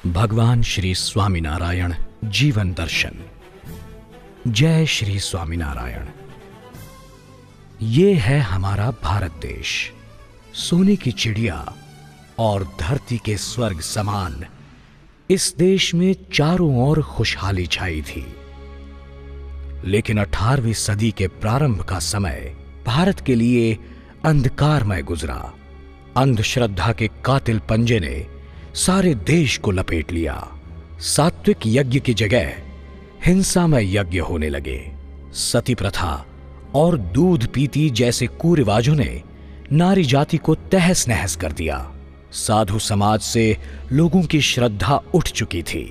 भगवान श्री स्वामीनारायण जीवन दर्शन। जय श्री स्वामीनारायण। ये है हमारा भारत देश, सोने की चिड़िया और धरती के स्वर्ग समान। इस देश में चारों ओर खुशहाली छाई थी, लेकिन 18वीं सदी के प्रारंभ का समय भारत के लिए अंधकारमय गुजरा। अंधश्रद्धा के कातिल पंजे ने सारे देश को लपेट लिया। सात्विक यज्ञ की जगह हिंसामय यज्ञ होने लगे। सती प्रथा और दूध पीती जैसे कुरिवाजों ने नारी जाति को तहस नहस कर दिया। साधु समाज से लोगों की श्रद्धा उठ चुकी थी।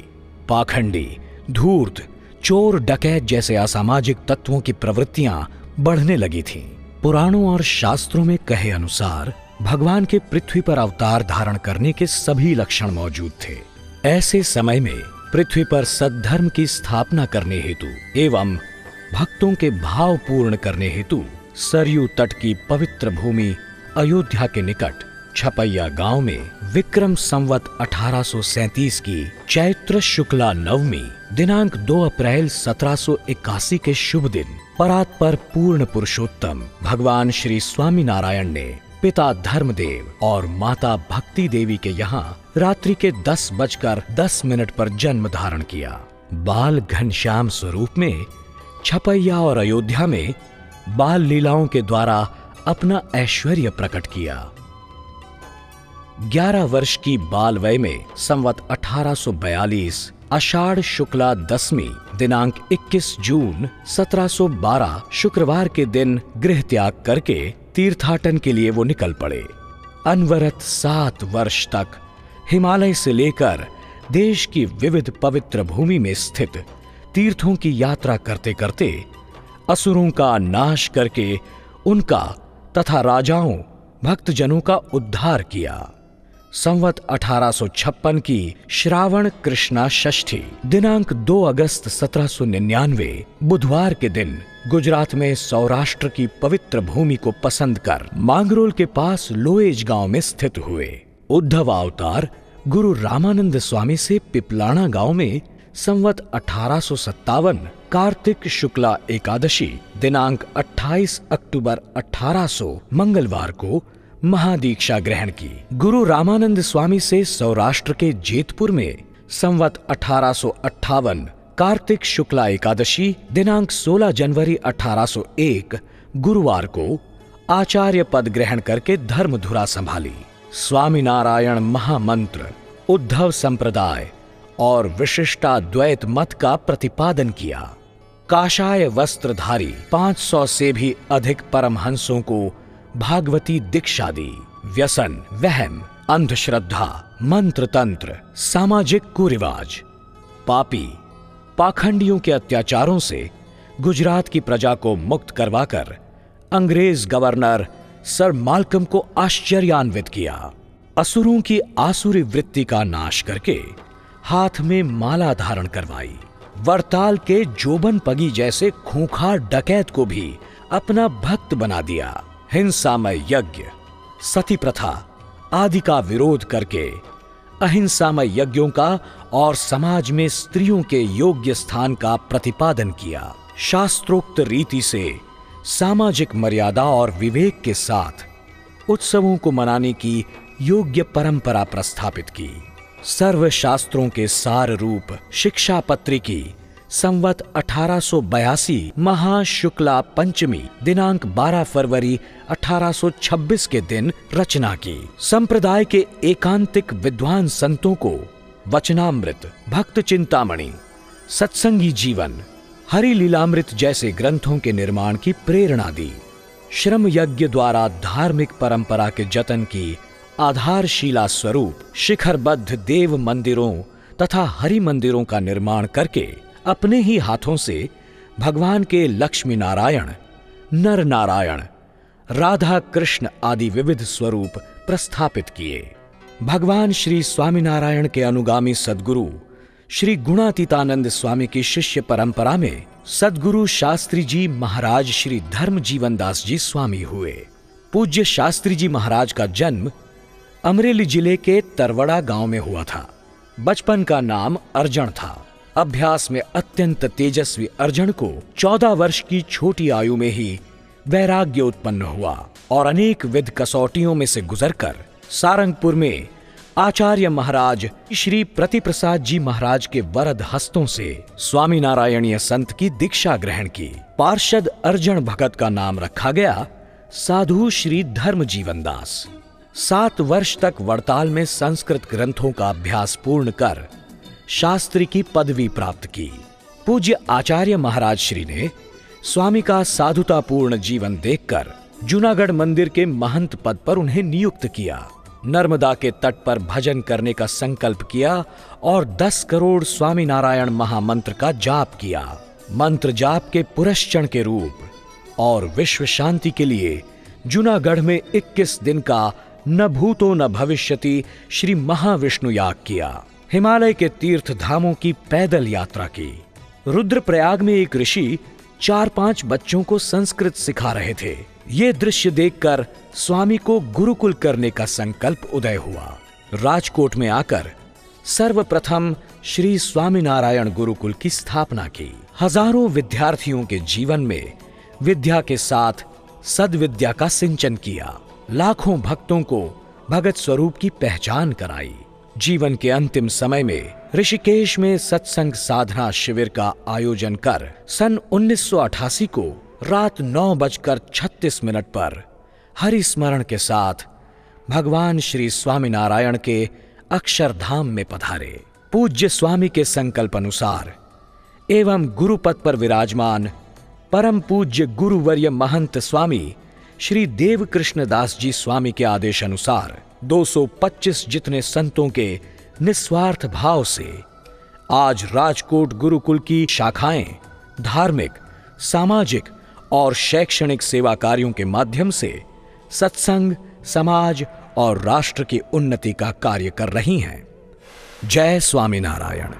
पाखंडी, धूर्त, चोर, डकैत जैसे असामाजिक तत्वों की प्रवृत्तियां बढ़ने लगी थीं। पुराणों और शास्त्रों में कहे अनुसार भगवान के पृथ्वी पर अवतार धारण करने के सभी लक्षण मौजूद थे। ऐसे समय में पृथ्वी पर सद्धर्म की स्थापना करने हेतु एवं भक्तों के भाव पूर्ण करने हेतु सरयू तट की पवित्र भूमि अयोध्या के निकट छपैया गांव में विक्रम संवत 1837 की चैत्र शुक्ला नवमी दिनांक 2 अप्रैल 1781 के शुभ दिन परात्पर पूर्ण पुरुषोत्तम भगवान श्री स्वामीनारायण ने पिता धर्मदेव और माता भक्ति देवी के यहाँ रात्रि के 10:10 पर जन्म धारण किया। बाल घनश्याम स्वरूप में छपैया और अयोध्या में बाल लीलाओं के द्वारा अपना ऐश्वर्य प्रकट किया। 11 वर्ष की बाल वय में संवत 1842 आषाढ़ शुक्ला दशमी दिनांक 21 जून 1712 शुक्रवार के दिन गृह त्याग करके तीर्थाटन के लिए वो निकल पड़े। अनवरत 7 वर्ष तक हिमालय से लेकर देश की विविध पवित्र भूमि में स्थित तीर्थों की यात्रा करते करते असुरों का नाश करके उनका तथा राजाओं भक्तजनों का उद्धार किया। संवत 1856 की श्रावण कृष्णा षष्ठी दिनांक 2 अगस्त 1799 बुधवार के दिन गुजरात में सौराष्ट्र की पवित्र भूमि को पसंद कर मांगरोल के पास लोएज गांव में स्थित हुए। उद्धव अवतार गुरु रामानंद स्वामी से पिपलाणा गांव में संवत 1857 कार्तिक शुक्ला एकादशी दिनांक 28 अक्टूबर 1800 मंगलवार को महादीक्षा ग्रहण की। गुरु रामानंद स्वामी से सौराष्ट्र के जेतपुर में संवत 1858 कार्तिक शुक्ला एकादशी दिनांक 16 जनवरी 1801 गुरुवार को आचार्य पद ग्रहण करके धर्मधुरा संभाली। स्वामीनारायण महामंत्र, उद्धव संप्रदाय और विशिष्टाद्वैत मत का प्रतिपादन किया। काषाय वस्त्रधारी 500 से भी अधिक परमहंसों को भागवती दीक्षा दी। व्यसन, वहम, अंधश्रद्धा, मंत्र तंत्र, सामाजिक कुरिवाज, पापी, पाखंडियों के अत्याचारों से गुजरात की प्रजा को मुक्त करवाकर अंग्रेज गवर्नर सर माल्कम को आश्चर्यान्वित किया। असुरों की आसुरी वृत्ति का नाश करके हाथ में माला धारण करवाई। वरताल के जोबन पगी जैसे खूंखार डकैत को भी अपना भक्त बना दिया। हिंसामय यज्ञ, सती प्रथा आदि का विरोध करके अहिंसामय यज्ञों का और समाज में स्त्रियों के योग्य स्थान का प्रतिपादन किया। शास्त्रोक्त रीति से सामाजिक मर्यादा और विवेक के साथ उत्सवों को मनाने की योग्य परंपरा प्रस्थापित की। सर्व शास्त्रों के सार रूप शिक्षा पत्री की संवत 1882 महाशुक्ला पंचमी दिनांक 12 फरवरी 1826 के दिन रचना की। संप्रदाय के एकांतिक विद्वान संतों को वचनामृत, भक्त चिंतामणि, सत्संगी जीवन, हरि लीलामृत जैसे ग्रंथों के निर्माण की प्रेरणा दी। श्रम यज्ञ द्वारा धार्मिक परंपरा के जतन की आधारशिला स्वरूप शिखरबद्ध देव मंदिरों तथा हरि मंदिरों का निर्माण करके अपने ही हाथों से भगवान के लक्ष्मी नारायण, नर नारायण, राधा कृष्ण आदि विविध स्वरूप प्रस्थापित किए। भगवान श्री स्वामीनारायण के अनुगामी सद्गुरु श्री गुणातीतानंद स्वामी की शिष्य परंपरा में सद्गुरु शास्त्री जी महाराज श्री धर्म जीवन दास जी स्वामी हुए। पूज्य शास्त्री जी महाराज का जन्म अमरेली जिले के तरवड़ा गांव में हुआ था। बचपन का नाम अर्जन था। अभ्यास में अत्यंत तेजस्वी अर्जन को 14 वर्ष की छोटी आयु में ही वैराग्य उत्पन्न हुआ और अनेक विध कसौटियों में से गुजरकर सारंगपुर में आचार्य महाराज श्री प्रतिप्रसाद जी महाराज के वरद हस्तों से स्वामीनारायणीय संत की दीक्षा ग्रहण की। पार्षद अर्जन भगत का नाम रखा गया साधु श्री धर्म जीवन दास। 7 वर्ष तक वड़ताल में संस्कृत ग्रंथों का अभ्यास पूर्ण कर शास्त्री की पदवी प्राप्त की। पूज्य आचार्य महाराज श्री ने स्वामी का साधुतापूर्ण जीवन देखकर जूनागढ़ मंदिर के महंत पद पर उन्हें नियुक्त किया। नर्मदा के तट पर भजन करने का संकल्प किया और 10 करोड़ स्वामीनारायण महामंत्र का जाप किया। मंत्र जाप के पुरस्चरण के रूप और विश्व शांति के लिए जूनागढ़ में 21 दिन का न भूतो न भविष्यति श्री महाविष्णु याग किया। हिमालय के तीर्थ धामों की पैदल यात्रा की। रुद्रप्रयाग में एक ऋषि 4-5 बच्चों को संस्कृत सिखा रहे थे। ये दृश्य देखकर स्वामी को गुरुकुल करने का संकल्प उदय हुआ। राजकोट में आकर सर्वप्रथम श्री स्वामीनारायण गुरुकुल की स्थापना की। हजारों विद्यार्थियों के जीवन में विद्या के साथ सद्विद्या का सिंचन किया। लाखों भक्तों को भगत स्वरूप की पहचान कराई। जीवन के अंतिम समय में ऋषिकेश में सत्संग साधना शिविर का आयोजन कर सन 1988 को रात 9:36 पर हरि स्मरण के साथ भगवान श्री स्वामीनारायण के अक्षरधाम में पधारे। पूज्य स्वामी के संकल्प अनुसार एवं गुरुपद पर विराजमान परम पूज्य गुरुवर्य महंत स्वामी श्री देवकृष्ण दास जी स्वामी के आदेश अनुसार 225 जितने संतों के निस्वार्थ भाव से आज राजकोट गुरुकुल की शाखाएं धार्मिक, सामाजिक और शैक्षणिक सेवा कार्यों के माध्यम से सत्संग, समाज और राष्ट्र की उन्नति का कार्य कर रही हैं। जय स्वामीनारायण।